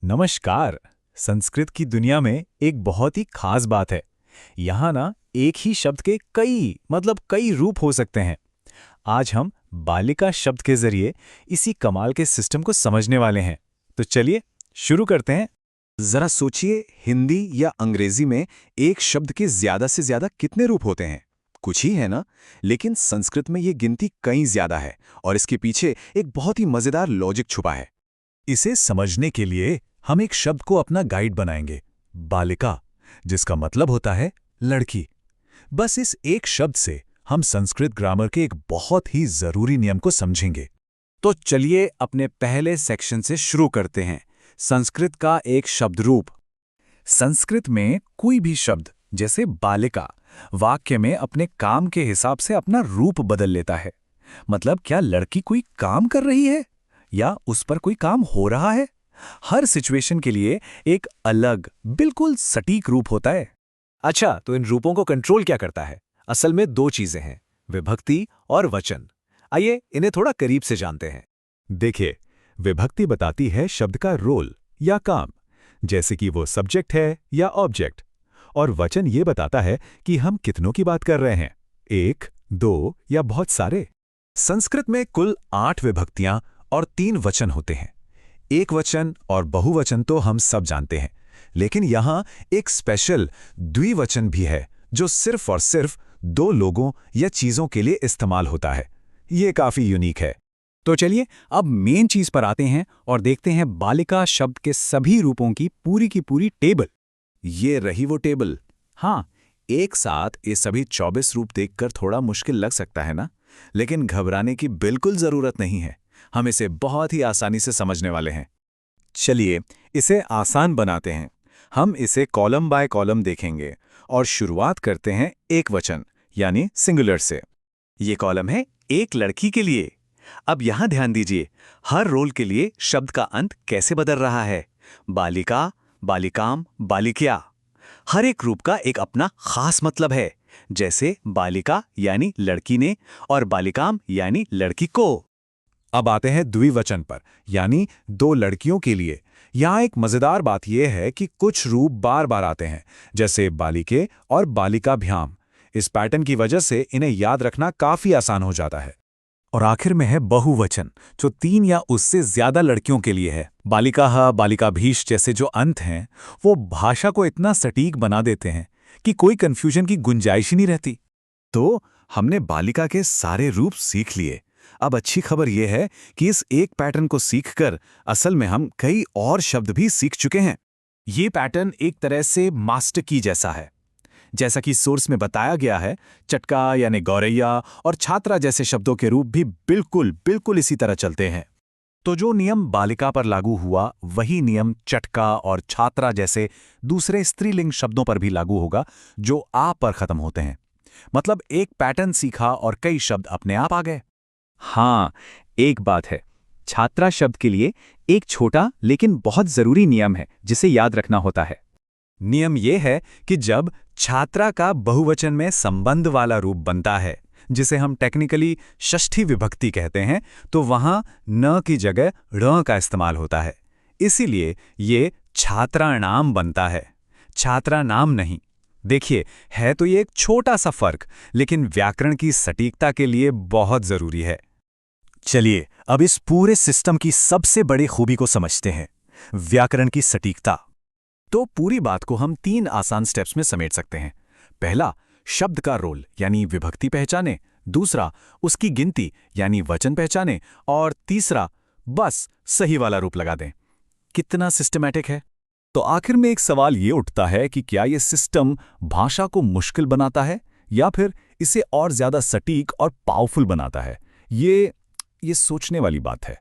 नमस्कार। संस्कृत की दुनिया में एक बहुत ही खास बात है। यहाँ ना एक ही शब्द के कई रूप हो सकते हैं। आज हम बालिका शब्द के जरिए इसी कमाल के सिस्टम को समझने वाले हैं। तो चलिए शुरू करते हैं। जरा सोचिए, हिंदी या अंग्रेजी में एक शब्द के ज्यादा से ज्यादा कितने रूप होते हैं? कुछ ही है ना? लेकिन संस्कृत में ये गिनती कहीं ज्यादा है और इसके पीछे एक बहुत ही मजेदार लॉजिक छुपा है। इसे समझने के लिए हम एक शब्द को अपना गाइड बनाएंगे, बालिका, जिसका मतलब होता है लड़की। बस इस एक शब्द से हम संस्कृत ग्रामर के एक बहुत ही जरूरी नियम को समझेंगे। तो चलिए अपने पहले सेक्शन से शुरू करते हैं, संस्कृत का एक शब्द रूप। संस्कृत में कोई भी शब्द जैसे बालिका वाक्य में अपने काम के हिसाब से अपना रूप बदल लेता है। मतलब क्या लड़की कोई काम कर रही है या उस पर कोई काम हो रहा है? हर सिचुएशन के लिए एक अलग, बिल्कुल सटीक रूप होता है। अच्छा, तो इन रूपों को कंट्रोल क्या करता है? असल में दो चीजें हैं, विभक्ति और वचन। आइए इन्हें थोड़ा करीब से जानते हैं। देखिए, विभक्ति बताती है शब्द का रोल या काम, जैसे कि वो सब्जेक्ट है या ऑब्जेक्ट। और वचन ये बताता है कि हम कितनों की बात कर रहे हैं, एक, दो या बहुत सारे। संस्कृत में कुल 8 विभक्तियां और 3 वचन होते हैं। एक वचन और बहुवचन तो हम सब जानते हैं, लेकिन यहां एक स्पेशल द्विवचन भी है जो सिर्फ और सिर्फ 2 लोगों या चीजों के लिए इस्तेमाल होता है। ये काफी यूनिक है। तो चलिए अब मेन चीज पर आते हैं और देखते हैं बालिका शब्द के सभी रूपों की पूरी टेबल। ये रही वो टेबल। हाँ, एक साथ ये सभी 24 रूप देखकर थोड़ा मुश्किल लग सकता है ना? लेकिन घबराने की बिल्कुल जरूरत नहीं है। हम इसे बहुत ही आसानी से समझने वाले हैं। चलिए इसे आसान बनाते हैं। हम इसे कॉलम बाय कॉलम देखेंगे और शुरुआत करते हैं एक वचन यानी सिंगुलर से। ये कॉलम है एक लड़की के लिए। अब यहां ध्यान दीजिए, हर रोल के लिए शब्द का अंत कैसे बदल रहा है। बालिका, बालिकाम, बालिक्या। हर एक रूप का एक अपना खास मतलब है, जैसे बालिका यानी लड़की ने और बालिकाम यानी लड़की को। अब आते हैं द्विवचन पर, यानी 2 लड़कियों के लिए। यहाँ एक मजेदार बात यह है कि कुछ रूप बार बार आते हैं, जैसे बालिके और बालिकाभ्याम। इस पैटर्न की वजह से इन्हें याद रखना काफी आसान हो जाता है। और आखिर में है बहुवचन, जो 3 या उससे ज्यादा लड़कियों के लिए है। बालिकाः, बालिकाभीष जैसे जो अंत हैं, वो भाषा को इतना सटीक बना देते हैं कि कोई कंफ्यूजन की गुंजाइश ही नहीं रहती। तो हमने बालिका के सारे रूप सीख लिए। अब अच्छी खबर यह है कि इस एक पैटर्न को सीखकर असल में हम कई और शब्द भी सीख चुके हैं। ये पैटर्न एक तरह से मास्टर की जैसा है। जैसा कि सोर्स में बताया गया है, चटका यानी गौरैया और छात्रा जैसे शब्दों के रूप भी बिल्कुल इसी तरह चलते हैं। तो जो नियम बालिका पर लागू हुआ, वही नियम चटका और छात्रा जैसे दूसरे स्त्रीलिंग शब्दों पर भी लागू होगा, जो आ पर खत्म होते हैं। मतलब एक पैटर्न सीखा और कई शब्द अपने आप आ गए। हाँ, एक बात है, छात्रा शब्द के लिए एक छोटा लेकिन बहुत जरूरी नियम है जिसे याद रखना होता है। नियम यह है कि जब छात्रा का बहुवचन में संबंध वाला रूप बनता है, जिसे हम टेक्निकली षष्ठी विभक्ति कहते हैं, तो वहां न की जगह ण का इस्तेमाल होता है। इसीलिए ये छात्राणाम बनता है, छात्रा नाम नहीं। देखिए, है तो ये एक छोटा सा फर्क, लेकिन व्याकरण की सटीकता के लिए बहुत जरूरी है। चलिए अब इस पूरे सिस्टम की सबसे बड़ी खूबी को समझते हैं, व्याकरण की सटीकता। तो पूरी बात को हम 3 आसान स्टेप्स में समेट सकते हैं। पहला, शब्द का रोल यानी विभक्ति पहचाने। दूसरा, उसकी गिनती यानी वचन पहचाने। और तीसरा, बस सही वाला रूप लगा दें। कितना सिस्टमैटिक है। तो आखिर में एक सवाल ये उठता है कि क्या ये सिस्टम भाषा को मुश्किल बनाता है या फिर इसे और ज्यादा सटीक और पावरफुल बनाता है? ये सोचने वाली बात है।